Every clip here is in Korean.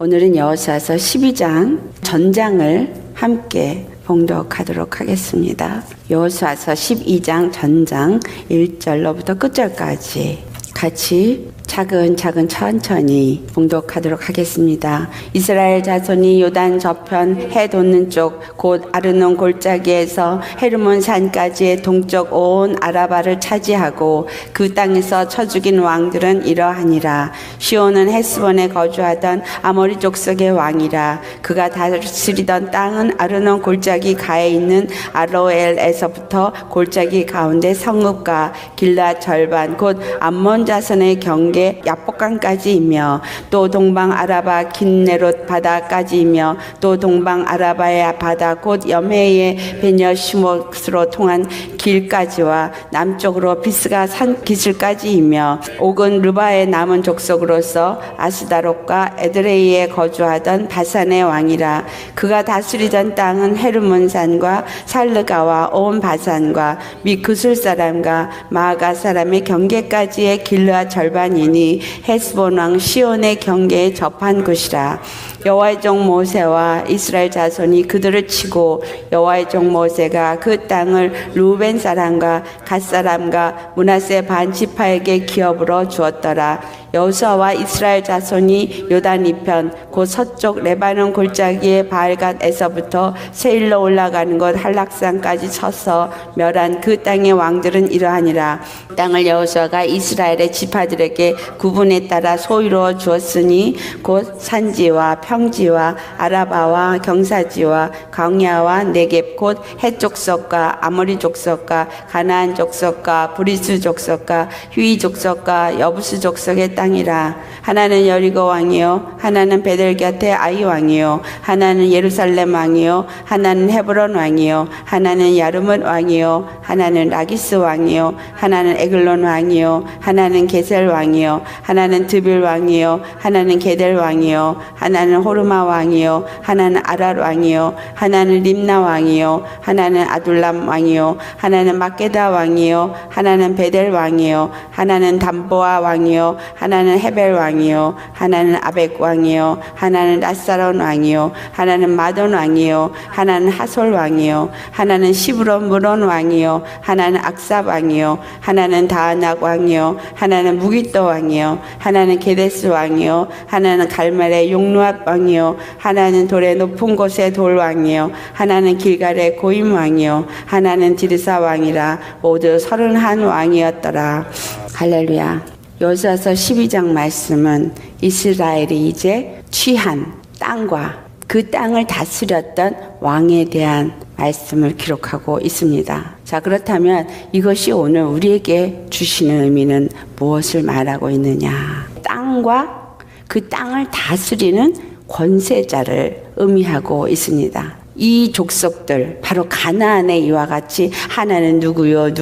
오늘은 여호수아서 12장 전장을 함께 봉독하도록 하겠습니다. 여호수아서 12장 전장 1절로부터 끝절까지 같이 차근차근 천천히 봉독하도록 하겠습니다. 이스라엘 자손이 요단 저편 해 돋는 쪽 곧 아르논 골짜기에서 헤르몬 산까지의 동쪽 온 아라바를 차지하고 그 땅에서 쳐 죽인 왕들은 이러하니라. 시온은 헤스본에 거주하던 아모리 족속의 왕이라. 그가 다스리던 땅은 아르논 골짜기 가에 있는 아로엘에서부터 골짜기 가운데 성읍과 길라 절반 곧 암몬 자손의 경계 야복강까지이며 또 동방 아라바 긴네롯 바다까지이며 또 동방 아라바의 바다 곧 여메의 베녀시못으로 통한 길까지와 남쪽으로 비스가 산 기슬까지이며 옥은 르바의 남은 족속으로서 아스다롯과 에드레이에 거주하던 바산의 왕이라. 그가 다스리던 땅은 헤르몬산과 살르가와 온 바산과 및 그술 사람과 마아가 사람의 경계까지의 길르아 절반이니 헤스본 왕 시온의 경계에 접한 곳이라. 여호와의 종 모세와 이스라엘 자손이 그들을 치고 여호와의 종 모세가 그 땅을 루벤 사람과 갓 사람과 므낫세 반 지파에게 기업으로 주었더라. 여호수아와 이스라엘 자손이 요단 이편 곧 서쪽 레바논 골짜기의 바알갓에서부터 세일로 올라가는 곳 한락산까지 쳐서 멸한 그 땅의 왕들은 이러하니라. 땅을 여호수아가 이스라엘의 지파들에게 구분에 따라 소유로 주었으니 곧 산지와 평지와 아라바와 경사지와 광야와 네겝 곧 헷 족속과 아모리 족속과 가나안 족속과 브리스 족속과 휘 족속과 여부스 족속의 땅이라. 하나는 여리고 왕이요 하나는 베델 곁에 아이 왕이요 하나는 예루살렘 왕이요 하나는 헤브론 왕이요 하나는 야르뭇 왕이요 하나는 라기스 왕이요 하나는 에글론 왕이요 하나는 게셀 왕이요 하나는 드빌 왕이요 하나는 게델 왕이요 하나는 호르마 왕이요 하나는 아랄 왕이요 하나는 림나 왕이요 하나는 아둘람 왕이요 하나는 막게다 왕이요 하나는 베델 왕이요 하나는 담보아 왕이요 하나는 헤벨 왕이요 하나는 아벡 왕이요 하나는 라사론 왕이요 하나는 마돈 왕이요 하나는 하솔 왕이요 하나는 시브론 무론 왕이요 하나는 악삽 왕이요 하나는 다아낙 왕이요 하나는 무기또 왕이요 하나는 게데스 왕이요 하나는 갈멜의 용루압 왕이요 하나는 돌의 높은 곳의 돌 왕이요 하나는 길갈의 고임 왕이요 하나는 디르사 왕이라. 모두 31 왕이었더라. 할렐루야. 여호수아서 12장 말씀은 이스라엘이 이제 취한 땅과 그 땅을 다스렸던 왕에 대한 말씀을 기록하고 있습니다. 자, 그렇다면 이것이 오늘 우리에게 주시는 의미는 무엇을 말하고 있느냐? 땅과 그 땅을 다스리는 권세자를 의미하고 있습니다. 이 족속들 바로 가나안의 이와 같이 하나는 누구요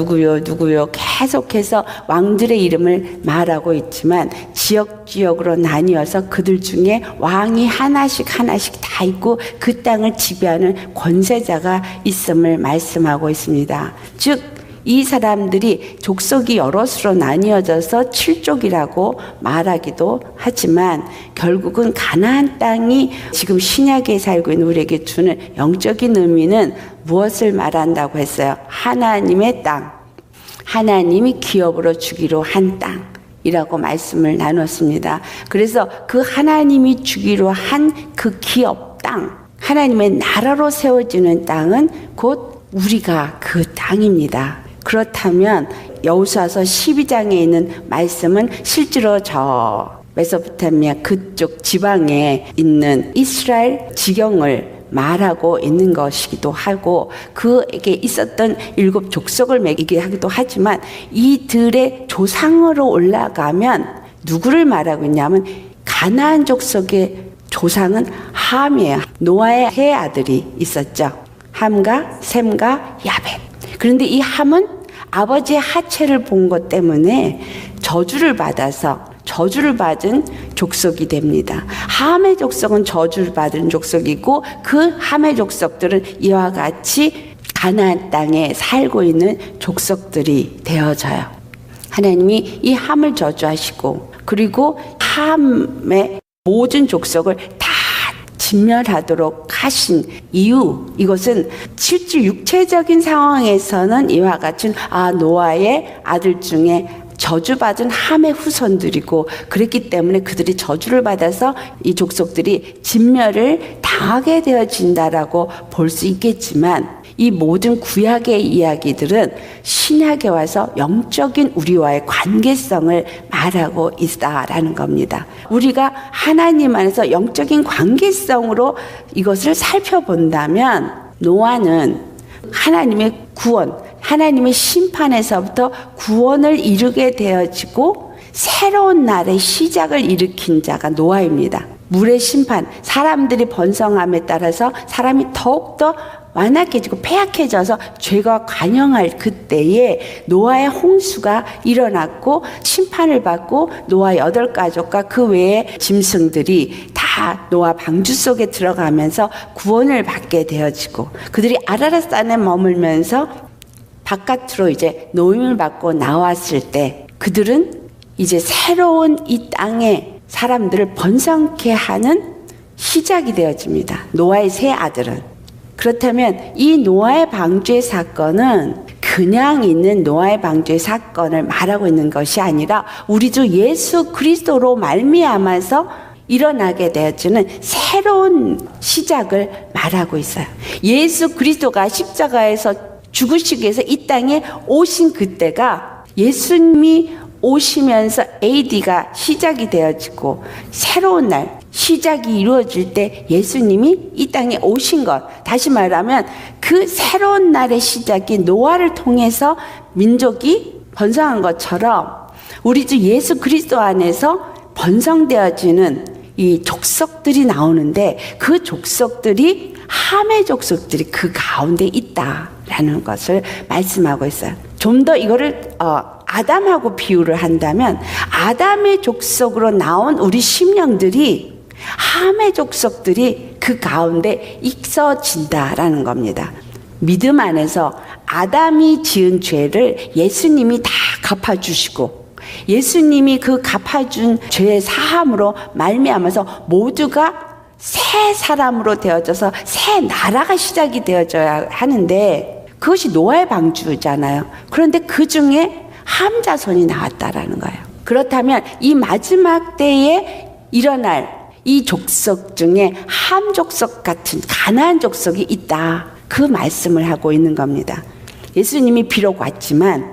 계속해서 왕들의 이름을 말하고 있지만 지역으로 나뉘어서 그들 중에 왕이 하나씩 다 있고 그 땅을 지배하는 권세자가 있음을 말씀하고 있습니다. 즉 이 사람들이 족속이 여럿으로 나뉘어져서 7족이라고 말하기도 하지만 결국은 가나안 땅이 지금 신약에 살고 있는 우리에게 주는 영적인 의미는 무엇을 말한다고 했어요? 하나님의 땅, 하나님이 기업으로 주기로 한 땅이라고 말씀을 나눴습니다. 그래서 그 하나님이 주기로 한 그 기업 땅, 하나님의 나라로 세워지는 땅은 곧 우리가 그 땅입니다. 그렇다면 여호수아서 12장에 있는 말씀은 실제로 저 메소포타미아 그쪽 지방에 있는 이스라엘 지경을 말하고 있는 것이기도 하고 그에게 있었던 7 족속을 얘기하기도 하지만 이들의 조상으로 올라가면 누구를 말하고 있냐면 가나안 족속의 조상은 함이에요. 노아의 세 아들이 있었죠. 함과 셈과 야벳. 그런데 이 함은 아버지의 하체를 본 것 때문에 저주를 받아서 저주를 받은 족속이 됩니다. 함의 족속은 저주를 받은 족속이고 그 함의 족속들은 이와 같이 가나안 땅에 살고 있는 족속들이 되어져요. 하나님이 이 함을 저주하시고 그리고 함의 모든 족속을 다 진멸하도록 하신 이유, 이것은 실제 육체적인 상황에서는 이와 같은 노아의 아들 중에 저주받은 함의 후손들이고, 그랬기 때문에 그들이 저주를 받아서 이 족속들이 진멸을 당하게 되어진다라고 볼 수 있겠지만, 이 모든 구약의 이야기들은 신약에 와서 영적인 우리와의 관계성을 말하고 있다라는 겁니다. 우리가 하나님 안에서 영적인 관계성으로 이것을 살펴본다면, 노아는 하나님의 구원, 하나님의 심판에서부터 구원을 이루게 되어지고 새로운 날의 시작을 일으킨 자가 노아입니다. 물의 심판, 사람들이 번성함에 따라서 사람이 더욱더 완악해지고 폐악해져서 죄가 관영할 그때에 노아의 홍수가 일어났고 심판을 받고 노아 8가족과 그 외의 짐승들이 다 노아 방주 속에 들어가면서 구원을 받게 되어지고, 그들이 아라랏산에 머물면서 바깥으로 이제 노임을 받고 나왔을 때 그들은 이제 새로운 이 땅에 사람들을 번성케 하는 시작이 되어집니다. 노아의 세 아들은. 그렇다면 이 노아의 방주의 사건은 그냥 있는 노아의 방주의 사건을 말하고 있는 것이 아니라 우리 주 예수 그리스도로 말미암아서 일어나게 되어지는 새로운 시작을 말하고 있어요. 예수 그리스도가 십자가에서 죽으시기 위해서 이 땅에 오신 그때가 예수님이 오시면서 AD가 시작이 되어지고 새로운 날 시작이 이루어질 때 예수님이 이 땅에 오신 것, 다시 말하면 그 새로운 날의 시작이 노아를 통해서 민족이 번성한 것처럼 우리 주 예수 그리스도 안에서 번성되어지는 이 족속들이 나오는데, 그 족속들이 함의 족속들이 그 가운데 있다라는 것을 말씀하고 있어요. 좀 더 이거를 아담하고 비유를 한다면, 아담의 족속으로 나온 우리 심령들이 함의 족속들이 그 가운데 있어진다라는 겁니다. 믿음 안에서 아담이 지은 죄를 예수님이 다 갚아주시고, 예수님이 그 갚아준 죄의 사함으로 말미암아서 모두가 새 사람으로 되어져서 새 나라가 시작이 되어져야 하는데, 그것이 노아의 방주잖아요. 그런데 그 중에 함 자손이 나왔다라는 거예요. 그렇다면 이 마지막 때에 일어날 이 족속 중에 함 족속 같은 가나안 족속이 있다, 그 말씀을 하고 있는 겁니다. 예수님이 비록 왔지만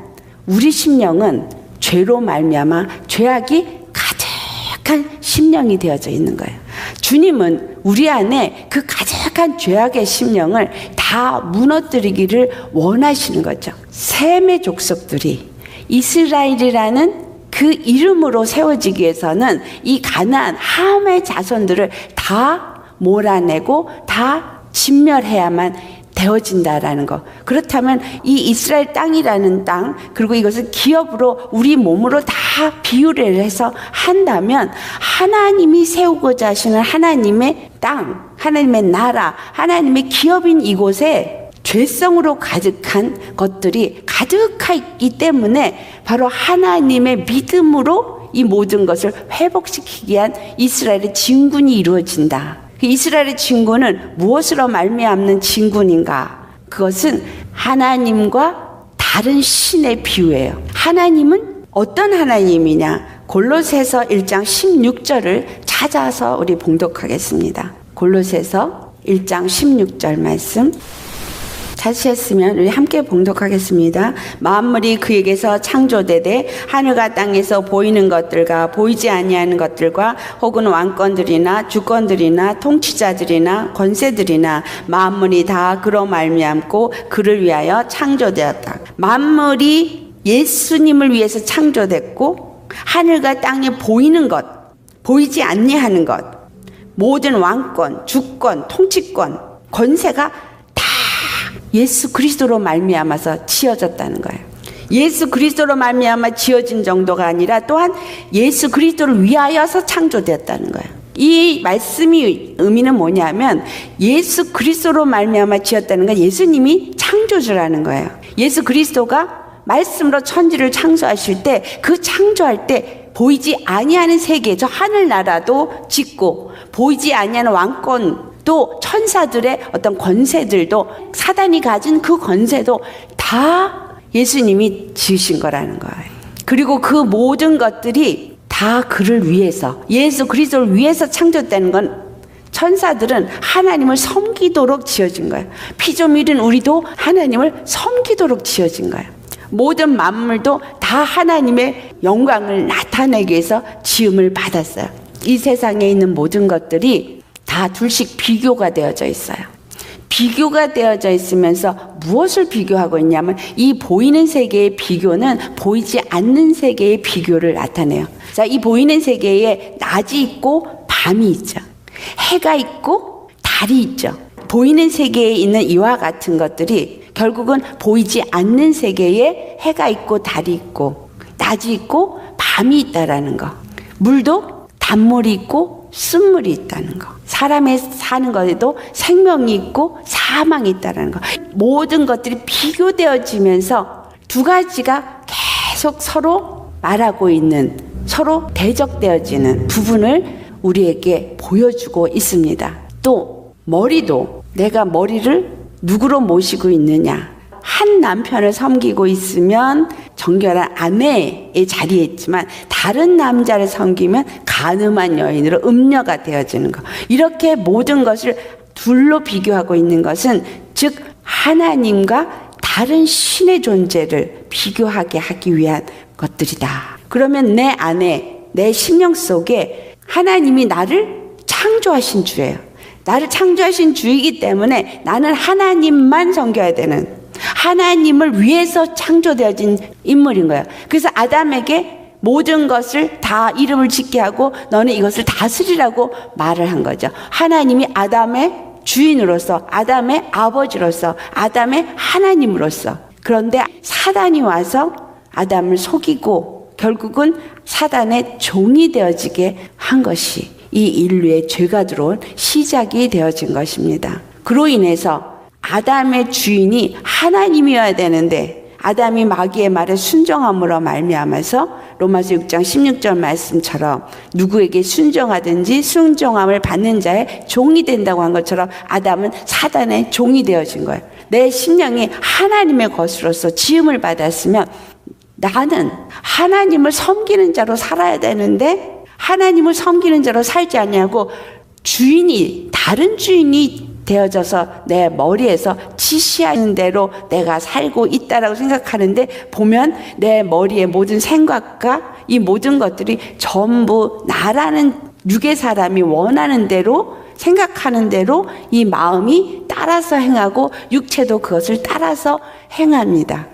우리 심령은 죄로 말미암아 죄악이 가득한 심령이 되어져 있는 거예요. 주님은 우리 안에 그 가득한 죄악의 심령을 다 무너뜨리기를 원하시는 거죠. 셈의 족속들이 이스라엘이라는 그 이름으로 세워지기 위해서는 이 가나안 함의 자손들을 다 몰아내고 다 진멸해야만 되어진다라는 것. 그렇다면 이 이스라엘 땅이라는 땅, 그리고 이것을 기업으로 우리 몸으로 다 비유를 해서 한다면, 하나님이 세우고자 하시는 하나님의 땅, 하나님의 나라, 하나님의 기업인 이곳에 죄성으로 가득한 것들이 가득하기 때문에 바로 하나님의 믿음으로 이 모든 것을 회복시키기 위한 이스라엘의 진군이 이루어진다. 이스라엘의 진군은 무엇으로 말미암는 진군인가? 그것은 하나님과 다른 신의 비유예요. 하나님은 어떤 하나님이냐? 골로새서 1장 16절을 찾아서 우리 봉독하겠습니다. 골로새서 1장 16절 말씀 찾으셨으면 우리 함께 봉독하겠습니다. 만물이 그에게서 창조되되 하늘과 땅에서 보이는 것들과 보이지 아니하는 것들과 혹은 왕권들이나 주권들이나 통치자들이나 권세들이나 만물이 다 그로 말미암고 그를 위하여 창조되었다. 만물이 예수님을 위해서 창조됐고, 하늘과 땅에 보이는 것, 보이지 아니하는 것, 모든 왕권, 주권, 통치권, 권세가 예수 그리스도로 말미암아서 지어졌다는 거예요. 예수 그리스도로 말미암아 지어진 정도가 아니라 또한 예수 그리스도를 위하여서 창조되었다는 거예요. 이 말씀이 의미는 뭐냐면, 예수 그리스도로 말미암아 지었다는 건 예수님이 창조주라는 거예요. 예수 그리스도가 말씀으로 천지를 창조하실 때, 그 창조할 때 보이지 아니하는 세계, 저 하늘나라도 짓고 보이지 아니하는 왕권, 또 천사들의 어떤 권세들도, 사단이 가진 그 권세도 다 예수님이 지으신 거라는 거예요. 그리고 그 모든 것들이 다 그를 위해서, 예수 그리스도를 위해서 창조됐다는 건, 천사들은 하나님을 섬기도록 지어진 거예요. 피 좀 잃은 우리도 하나님을 섬기도록 지어진 거예요. 모든 만물도 다 하나님의 영광을 나타내기 위해서 지음을 받았어요. 이 세상에 있는 모든 것들이 다 둘씩 비교가 되어져 있어요. 비교가 되어져 있으면서 무엇을 비교하고 있냐면, 이 보이는 세계의 비교는 보이지 않는 세계의 비교를 나타내요. 자, 이 보이는 세계에 낮이 있고 밤이 있죠. 해가 있고 달이 있죠. 보이는 세계에 있는 이와 같은 것들이 결국은 보이지 않는 세계에 해가 있고 달이 있고 낮이 있고 밤이 있다라는 거. 물도 단물이 있고 쓴물이 있다는 거. 사람의 사는 것에도 생명이 있고 사망이 있다는 거. 모든 것들이 비교되어지면서 두 가지가 계속 서로 말하고 있는, 서로 대적되어지는 부분을 우리에게 보여주고 있습니다. 또 머리도, 내가 머리를 누구로 모시고 있느냐. 한 남편을 섬기고 있으면 정결한 아내의 자리에 있지만, 다른 남자를 섬기면 간음한 여인으로 음녀가 되어지는 것. 이렇게 모든 것을 둘로 비교하고 있는 것은, 즉 하나님과 다른 신의 존재를 비교하게 하기 위한 것들이다. 그러면 내 안에, 내 심령 속에 하나님이 나를 창조하신 주예요. 나를 창조하신 주이기 때문에 나는 하나님만 섬겨야 되는, 하나님을 위해서 창조되어진 인물인 거예요. 그래서 아담에게 모든 것을 다 이름을 짓게 하고 너는 이것을 다스리라고 말을 한 거죠. 하나님이 아담의 주인으로서, 아담의 아버지로서, 아담의 하나님으로서. 그런데 사단이 와서 아담을 속이고 결국은 사단의 종이 되어지게 한 것이 이 인류의 죄가 들어온 시작이 되어진 것입니다. 그로 인해서 아담의 주인이 하나님이어야 되는데, 아담이 마귀의 말에 순종함으로 말미암아서 로마서 6장 16절 말씀처럼 누구에게 순종하든지 순종함을 받는 자의 종이 된다고 한 것처럼 아담은 사단의 종이 되어진 거예요. 내 심령이 하나님의 것으로서 지음을 받았으면 나는 하나님을 섬기는 자로 살아야 되는데, 하나님을 섬기는 자로 살지 않냐고 주인이, 다른 주인이 되어져서 내 머리에서 지시하는 대로 내가 살고 있다라고 생각하는데, 보면 내 머리의 모든 생각과 이 모든 것들이 전부 나라는 육의 사람이 원하는 대로, 생각하는 대로 이 마음이 따라서 행하고 육체도 그것을 따라서 행합니다.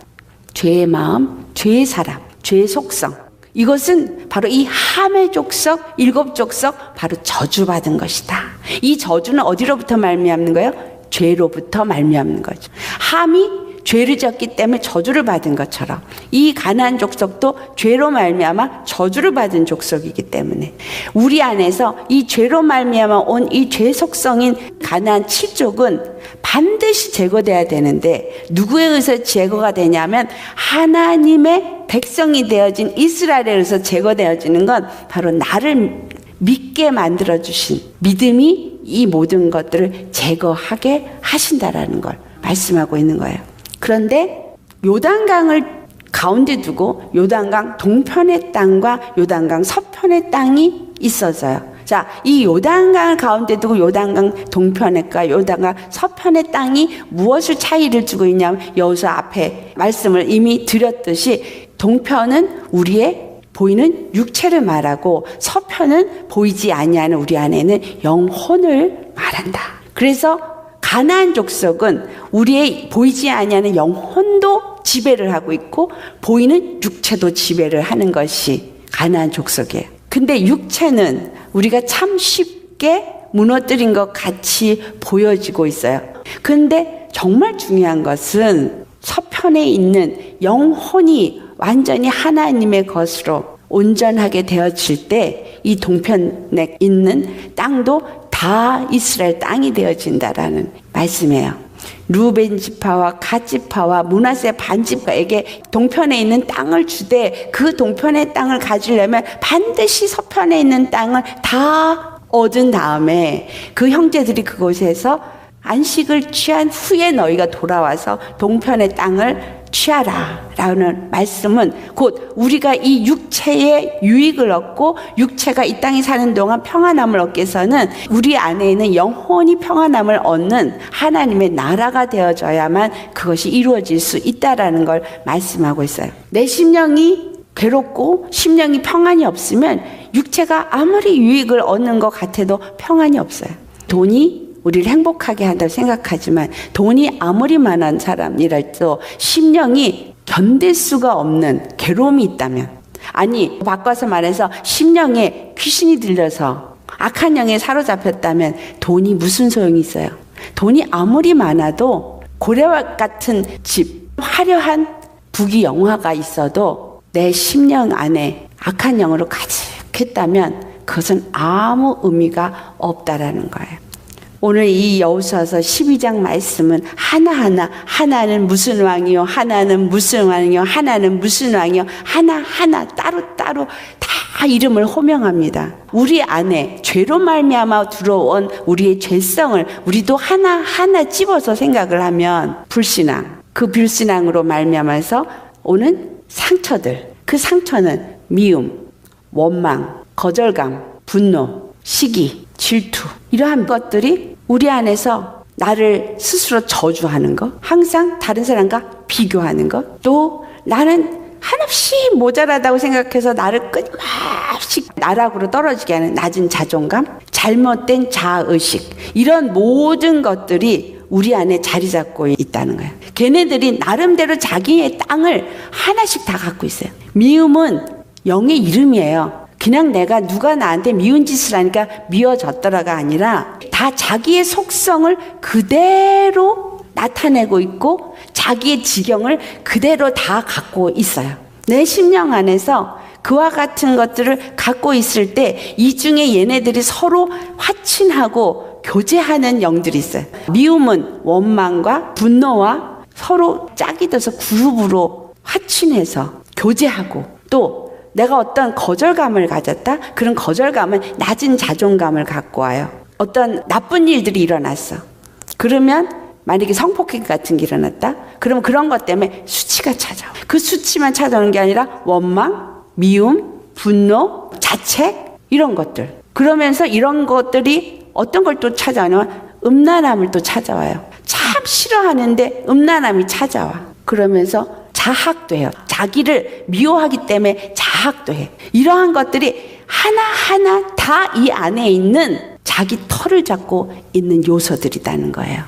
죄의 마음, 죄의 사람, 죄의 속성, 이것은 바로 이 함의 족속, 일곱 족속, 바로 저주받은 것이다. 이 저주는 어디로부터 말미암는 거예요? 죄로부터 말미암는 거죠. 함이 죄를 지었기 때문에 저주를 받은 것처럼 이 가나안 족속도 죄로 말미암아 저주를 받은 족속이기 때문에 우리 안에서 이 죄로 말미암아 온 이 죄 속성인 가나안 7족은 반드시 제거돼야 되는데, 누구에 의해서 제거가 되냐면 하나님의 백성이 되어진 이스라엘에 의해서 제거되어지는 건 바로 나를 믿게 만들어주신 믿음이 이 모든 것들을 제거하게 하신다라는 걸 말씀하고 있는 거예요. 그런데 요단강을 가운데 두고 요단강 동편의 땅과 요단강 서편의 땅이 있어서요. 자, 이 요단강을 가운데 두고 요단강 동편과 요단강 서편의 땅이 무엇을 차이를 두고 있냐면, 여호수아 앞에 말씀을 이미 드렸듯이 동편은 우리의 보이는 육체를 말하고 서편은 보이지 아니하는 우리 안에는 영혼을 말한다. 그래서 가나안 족속은 우리의 보이지 아니하는 영혼도 지배를 하고 있고 보이는 육체도 지배를 하는 것이 가나안 족속이에요. 근데 육체는 우리가 참 쉽게 무너뜨린 것 같이 보여지고 있어요. 근데 정말 중요한 것은 서편에 있는 영혼이 완전히 하나님의 것으로 온전하게 되어질 때 이 동편에 있는 땅도 다 이스라엘 땅이 되어진다라는 말씀이에요. 루벤 지파와 갓 지파와 므낫세 반 지파에게 동편에 있는 땅을 주되 그 동편의 땅을 가지려면 반드시 서편에 있는 땅을 다 얻은 다음에 그 형제들이 그곳에서 안식을 취한 후에 너희가 돌아와서 동편의 땅을 취하라 라는 말씀은 곧 우리가 이 육체의 유익을 얻고 육체가 이 땅에 사는 동안 평안함을 얻기 위해서는 우리 안에 있는 영혼이 평안함을 얻는 하나님의 나라가 되어져야만 그것이 이루어질 수 있다라는 걸 말씀하고 있어요. 내 심령이 괴롭고 심령이 평안이 없으면 육체가 아무리 유익을 얻는 것 같아도 평안이 없어요. 돈이 우리를 행복하게 한다고 생각하지만 돈이 아무리 많은 사람이라도 심령이 견딜 수가 없는 괴로움이 있다면, 아니 바꿔서 말해서 심령에 귀신이 들려서 악한 영에 사로잡혔다면 돈이 무슨 소용이 있어요? 돈이 아무리 많아도 고래와 같은 집, 화려한 부귀 영화가 있어도 내 심령 안에 악한 영으로 가득했다면 그것은 아무 의미가 없다라는 거예요. 오늘 이 여호수아서 12장 말씀은 하나하나, 하나는 무슨 왕이요, 하나는 무슨 왕이요, 하나는 무슨 왕이요, 하나하나 따로따로 다 이름을 호명합니다. 우리 안에 죄로 말미암아 들어온 우리의 죄성을 우리도 하나하나 찝어서 생각을 하면 불신앙, 그 불신앙으로 말미암아서 오는 상처들, 그 상처는 미움, 원망, 거절감, 분노, 시기, 질투, 이러한 것들이 우리 안에서 나를 스스로 저주하는 것, 항상 다른 사람과 비교하는 것, 또 나는 한없이 모자라다고 생각해서 나를 끊임없이 나락으로 떨어지게 하는 낮은 자존감, 잘못된 자아의식, 이런 모든 것들이 우리 안에 자리 잡고 있다는 거예요. 걔네들이 나름대로 자기의 땅을 하나씩 다 갖고 있어요. 미움은 영의 이름이에요. 그냥 내가 누가 나한테 미운 짓을 하니까 미워졌더라가 아니라 다 자기의 속성을 그대로 나타내고 있고 자기의 지경을 그대로 다 갖고 있어요. 내 심령 안에서 그와 같은 것들을 갖고 있을 때 이 중에 얘네들이 서로 화친하고 교제하는 영들이 있어요. 미움은 원망과 분노와 서로 짝이 돼서 그룹으로 화친해서 교제하고, 또 내가 어떤 거절감을 가졌다? 그런 거절감은 낮은 자존감을 갖고 와요. 어떤 나쁜 일들이 일어났어. 그러면 만약에 성폭행 같은 게 일어났다? 그러면 그런 것 때문에 수치가 찾아와. 그 수치만 찾아오는 게 아니라 원망, 미움, 분노, 자책, 이런 것들. 그러면서 이런 것들이 어떤 걸 또 찾아오냐면 음란함을 또 찾아와요. 참 싫어하는데 음란함이 찾아와. 그러면서 자학돼요. 자기를 미워하기 때문에 자학도 해. 이러한 것들이 하나하나 다 이 안에 있는 자기 털을 잡고 있는 요소들이라는 거예요.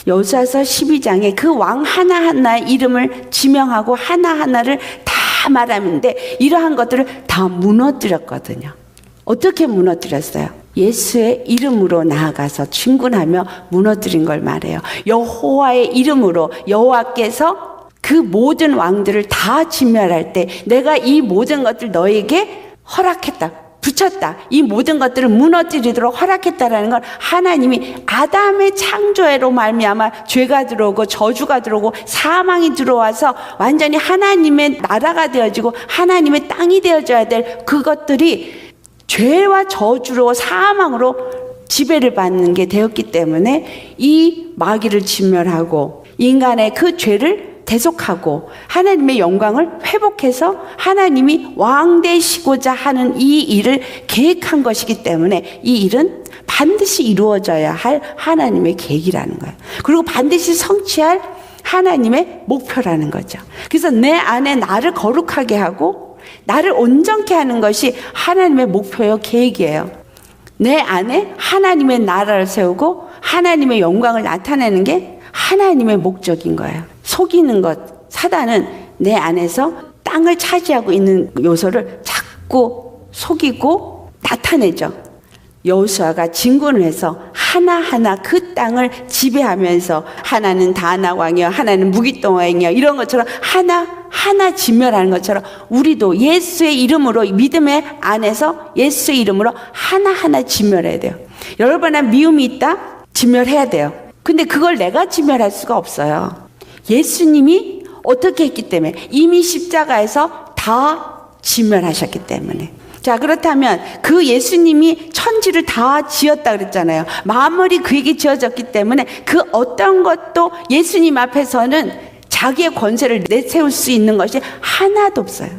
여호수아서 12장에 그 왕 하나하나의 이름을 지명하고 하나하나를 다 말하는데 이러한 것들을 다 무너뜨렸거든요. 어떻게 무너뜨렸어요? 예수의 이름으로 나아가서 진군하며 무너뜨린 걸 말해요. 여호와의 이름으로, 여호와께서 그 모든 왕들을 다 진멸할 때 내가 이 모든 것들 너에게 허락했다, 붙였다, 이 모든 것들을 무너뜨리도록 허락했다라는 걸 하나님이 아담의 창조해로 말미암아 죄가 들어오고 저주가 들어오고 사망이 들어와서 완전히 하나님의 나라가 되어지고 하나님의 땅이 되어져야 될 그것들이 죄와 저주로 사망으로 지배를 받는 게 되었기 때문에 이 마귀를 진멸하고 인간의 그 죄를 대속하고 하나님의 영광을 회복해서 하나님이 왕 되시고자 하는 이 일을 계획한 것이기 때문에 이 일은 반드시 이루어져야 할 하나님의 계획이라는 거예요. 그리고 반드시 성취할 하나님의 목표라는 거죠. 그래서 내 안에 나를 거룩하게 하고 나를 온전케 하는 것이 하나님의 목표요, 계획이에요. 내 안에 하나님의 나라를 세우고 하나님의 영광을 나타내는 게 하나님의 목적인 거예요. 속이는 것, 사단은 내 안에서 땅을 차지하고 있는 요소를 자꾸 속이고 나타내죠. 여호수아가 진군을 해서 하나하나 그 땅을 지배하면서 하나는 다나 왕이여, 하나는 무기동 왕이여, 이런 것처럼 하나하나 진멸하는 것처럼 우리도 예수의 이름으로, 믿음의 안에서 예수의 이름으로 하나하나 진멸해야 돼요. 여러분 안에 미움이 있다? 진멸해야 돼요. 근데 그걸 내가 지멸할 수가 없어요. 예수님이 어떻게 했기 때문에, 이미 십자가에서 다 지멸하셨기 때문에. 자, 그렇다면 그 예수님이 천지를 다 지었다 그랬잖아요. 만물이 그에게 지어졌기 때문에 그 어떤 것도 예수님 앞에서는 자기의 권세를 내세울 수 있는 것이 하나도 없어요.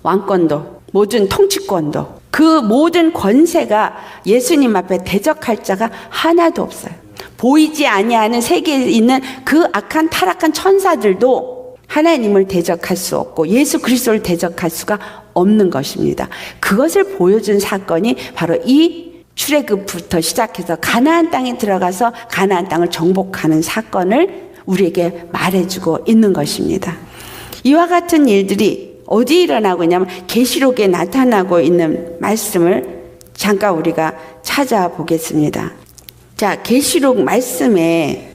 왕권도, 모든 통치권도, 그 모든 권세가 예수님 앞에 대적할 자가 하나도 없어요. 보이지 아니하는 세계에 있는 그 악한 타락한 천사들도 하나님을 대적할 수 없고 예수 그리스도를 대적할 수가 없는 것입니다. 그것을 보여준 사건이 바로 이 출애굽부터 시작해서 가나안 땅에 들어가서 가나안 땅을 정복하는 사건을 우리에게 말해주고 있는 것입니다. 이와 같은 일들이 어디 일어나고 있냐면 계시록에 나타나고 있는 말씀을 잠깐 우리가 찾아보겠습니다. 자, 계시록 말씀에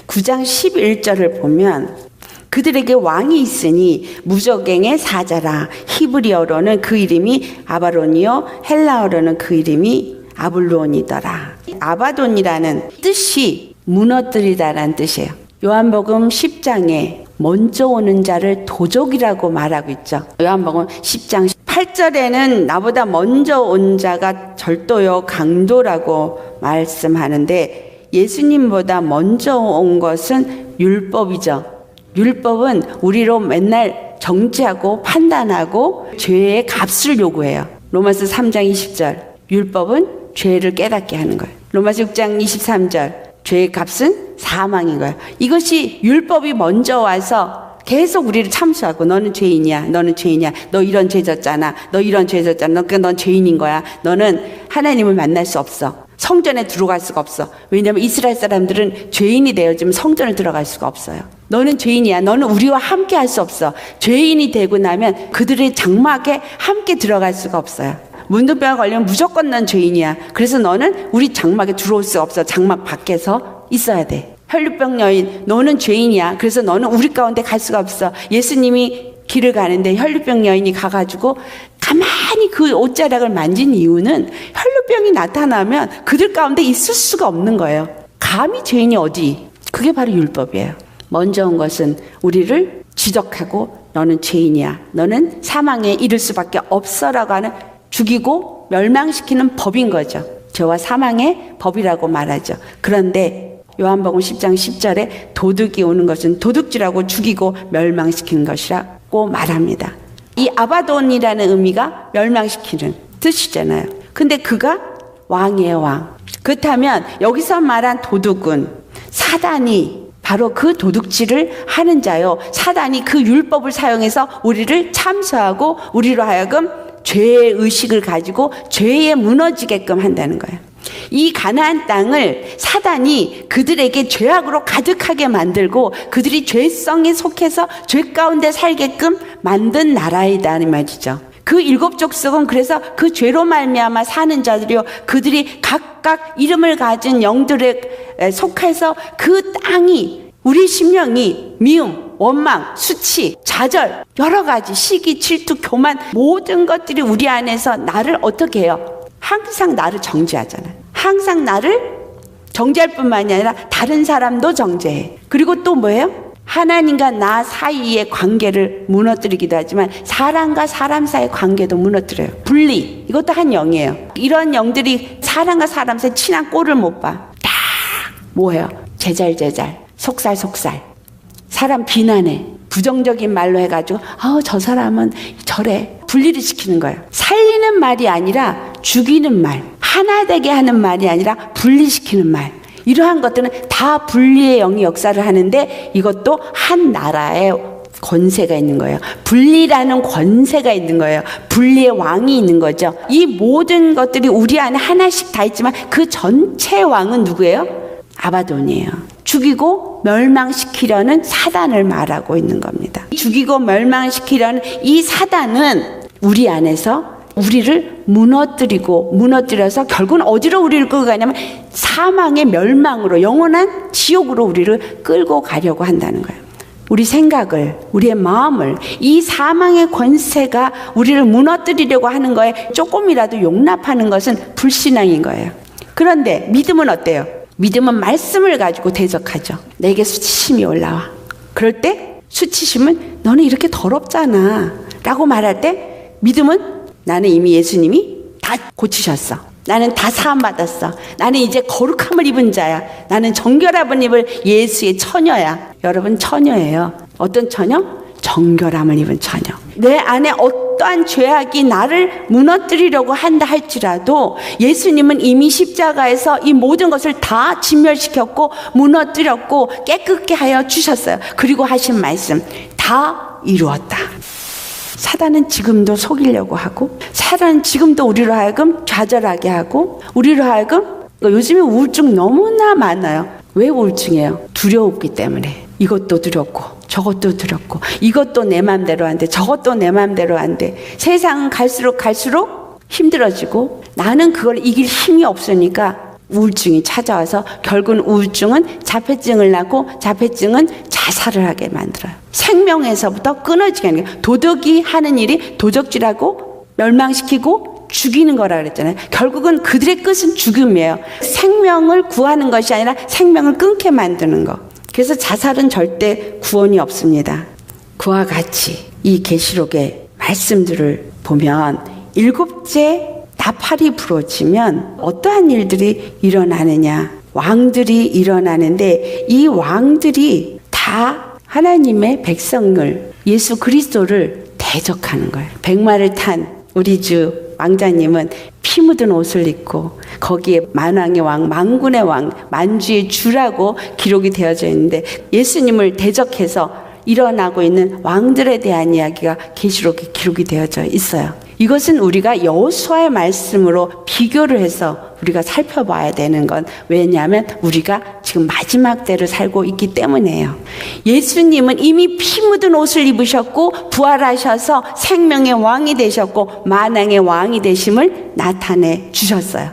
9장 11절을 보면 그들에게 왕이 있으니 무저갱의 사자라. 히브리어로는 그 이름이 아바론이요 헬라어로는 그 이름이 아블론이더라. 아바돈이라는 뜻이 무너뜨리다라는 뜻이에요. 요한복음 10장에 먼저 오는 자를 도적이라고 말하고 있죠. 요한복음 10장 8절에는 나보다 먼저 온 자가 절도요 강도라고 말씀하는데, 예수님보다 먼저 온 것은 율법이죠. 율법은 우리로 맨날 정죄하고 판단하고 죄의 값을 요구해요. 로마서 3장 20절 율법은 죄를 깨닫게 하는 거예요. 로마서 6장 23절 죄의 값은 사망인 거예요. 이것이 율법이 먼저 와서 계속 우리를 참수하고 너는 죄인이야, 너는 죄인이야, 너 이런 죄 졌잖아, 너 이런 죄 졌잖아, 넌 죄인인 거야, 너는 하나님을 만날 수 없어, 성전에 들어갈 수가 없어. 왜냐하면 이스라엘 사람들은 죄인이 되어지면 성전을 들어갈 수가 없어요. 너는 죄인이야, 너는 우리와 함께 할 수 없어. 죄인이 되고 나면 그들의 장막에 함께 들어갈 수가 없어요. 문둥병에 걸리면 무조건 넌 죄인이야. 그래서 너는 우리 장막에 들어올 수 없어. 장막 밖에서 있어야 돼. 혈류병 여인, 너는 죄인이야. 그래서 너는 우리 가운데 갈 수가 없어. 예수님이 길을 가는데 혈류병 여인이 가가지고 가만히 그 옷자락을 만진 이유는 혈류병이 나타나면 그들 가운데 있을 수가 없는 거예요. 감히 죄인이 어디? 그게 바로 율법이에요. 먼저 온 것은 우리를 지적하고 너는 죄인이야, 너는 사망에 이를 수밖에 없어라고 하는, 죽이고 멸망시키는 법인 거죠. 죄와 사망의 법이라고 말하죠. 그런데 요한복음 10장 10절에 도둑이 오는 것은 도둑질하고 죽이고 멸망시키는 것이라고 말합니다. 이 아바돈이라는 의미가 멸망시키는 뜻이잖아요. 근데 그가 왕이에요, 왕. 그렇다면 여기서 말한 도둑은 사단이 바로 그 도둑질을 하는 자요. 사단이 그 율법을 사용해서 우리를 참수하고 우리로 하여금 죄의 의식을 가지고 죄에 무너지게끔 한다는 거예요. 이 가나안 땅을 사단이 그들에게 죄악으로 가득하게 만들고 그들이 죄성에 속해서 죄 가운데 살게끔 만든 나라이다는 말이죠. 그 일곱 족속은 그래서 그 죄로 말미암아 사는 자들이요, 그들이 각각 이름을 가진 영들에 속해서 그 땅이, 우리 심령이 미움, 원망, 수치, 좌절, 여러 가지 시기, 질투, 교만, 모든 것들이 우리 안에서 나를 어떻게 해요? 항상 나를 정죄하잖아요. 항상 나를 정죄할 뿐만이 아니라 다른 사람도 정죄해. 그리고 또 뭐예요? 하나님과 나 사이의 관계를 무너뜨리기도 하지만 사람과 사람 사이의 관계도 무너뜨려요. 분리, 이것도 한 영이에요. 이런 영들이 사람과 사람 사이 친한 꼴을 못 봐. 다 뭐예요? 제잘제잘, 속살속살, 사람 비난해, 부정적인 말로 해가지고 저 사람은 저래, 분리를 시키는 거예요. 살리는 말이 아니라 죽이는 말, 하나 되게 하는 말이 아니라 분리시키는 말, 이러한 것들은 다 분리의 영이 역사를 하는데 이것도 한 나라의 권세가 있는 거예요. 분리라는 권세가 있는 거예요. 분리의 왕이 있는 거죠. 이 모든 것들이 우리 안에 하나씩 다 있지만 그 전체 왕은 누구예요? 아바돈이에요. 죽이고 멸망시키려는 사단을 말하고 있는 겁니다. 죽이고 멸망시키려는 이 사단은 우리 안에서 우리를 무너뜨려서 결국은 어디로 우리를 끌고 가냐면 사망의 멸망으로, 영원한 지옥으로 우리를 끌고 가려고 한다는 거예요. 우리 생각을, 우리의 마음을, 이 사망의 권세가 우리를 무너뜨리려고 하는 거에 조금이라도 용납하는 것은 불신앙인 거예요. 그런데 믿음은 어때요? 믿음은 말씀을 가지고 대적하죠. 내게 수치심이 올라와. 그럴 때 수치심은 너는 이렇게 더럽잖아 라고 말할 때 믿음은 나는 이미 예수님이 다 고치셨어. 나는 다 사함받았어. 나는 이제 거룩함을 입은 자야. 나는 정결함을 입을 예수의 처녀야. 여러분 처녀예요. 어떤 처녀? 정결함을 입은 처녀. 내 안에 어떠한 죄악이 나를 무너뜨리려고 한다 할지라도 예수님은 이미 십자가에서 이 모든 것을 다 진멸시켰고 무너뜨렸고 깨끗게 하여 주셨어요. 그리고 하신 말씀 다 이루었다. 사단은 지금도 속이려고 하고 사단은 지금도 우리로 하여금 좌절하게 하고 우리로 하여금 요즘에 우울증 너무나 많아요. 왜 우울증이에요? 두려웠기 때문에. 이것도 두렵고 저것도 두렵고 이것도 내 맘대로 안 돼 저것도 내 맘대로 안 돼. 세상은 갈수록 힘들어지고 나는 그걸 이길 힘이 없으니까 우울증이 찾아와서 결국은 우울증은 자폐증을 낳고 자폐증은 자살을 하게 만들어요. 생명에서부터 끊어지게 하는 거예요. 도덕이 하는 일이 도적질하고 멸망시키고 죽이는 거라 그랬잖아요. 결국은 그들의 끝은 죽음이에요. 생명을 구하는 것이 아니라 생명을 끊게 만드는 거. 그래서 자살은 절대 구원이 없습니다. 그와 같이 이 계시록의 말씀들을 보면 7째 나팔이 부러지면 어떠한 일들이 일어나느냐. 왕들이 일어나는데 이 왕들이 다 하나님의 백성을 예수 그리스도를 대적하는 거예요. 백마를 탄 우리 주 왕자님은 피 묻은 옷을 입고 거기에 만왕의 왕, 만군의 왕, 만주의 주라고 기록이 되어져 있는데 예수님을 대적해서 일어나고 있는 왕들에 대한 이야기가 계시록에 기록이 되어져 있어요. 이것은 우리가 여호수아의 말씀으로 비교를 해서 우리가 살펴봐야 되는 건 왜냐하면 우리가 지금 마지막 때를 살고 있기 때문이에요. 예수님은 이미 피 묻은 옷을 입으셨고 부활하셔서 생명의 왕이 되셨고 만왕의 왕이 되심을 나타내 주셨어요.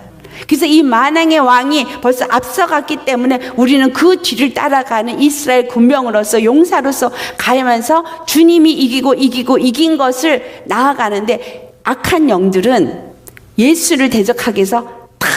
그래서 이 만왕의 왕이 벌써 앞서갔기 때문에 우리는 그 뒤를 따라가는 이스라엘 군병으로서 용사로서 가면서 주님이 이긴 것을 나아가는데 악한 영들은 예수를 대적하기 위해서 다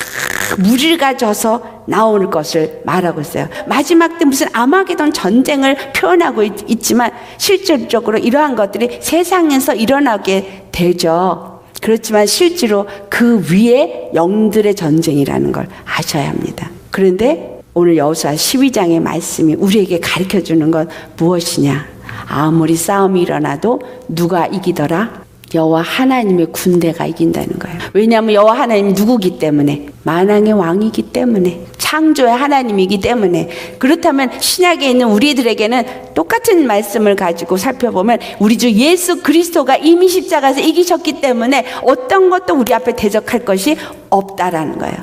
무리를 가져서 나올 것을 말하고 있어요. 마지막 때 무슨 아마게돈 전쟁을 표현하고 있지만 실질적으로 이러한 것들이 세상에서 일어나게 되죠. 그렇지만 실제로 그 위에 영들의 전쟁이라는 걸 아셔야 합니다. 그런데 오늘 여호수아 12장의 말씀이 우리에게 가르쳐주는 건 무엇이냐. 아무리 싸움이 일어나도 누가 이기더라? 여호와 하나님의 군대가 이긴다는 거예요. 왜냐하면 여호와 하나님이 누구기 때문에? 만왕의 왕이기 때문에, 창조의 하나님이기 때문에. 그렇다면 신약에 있는 우리들에게는 똑같은 말씀을 가지고 살펴보면 우리 주 예수 그리스도가 이미 십자가에서 이기셨기 때문에 어떤 것도 우리 앞에 대적할 것이 없다라는 거예요.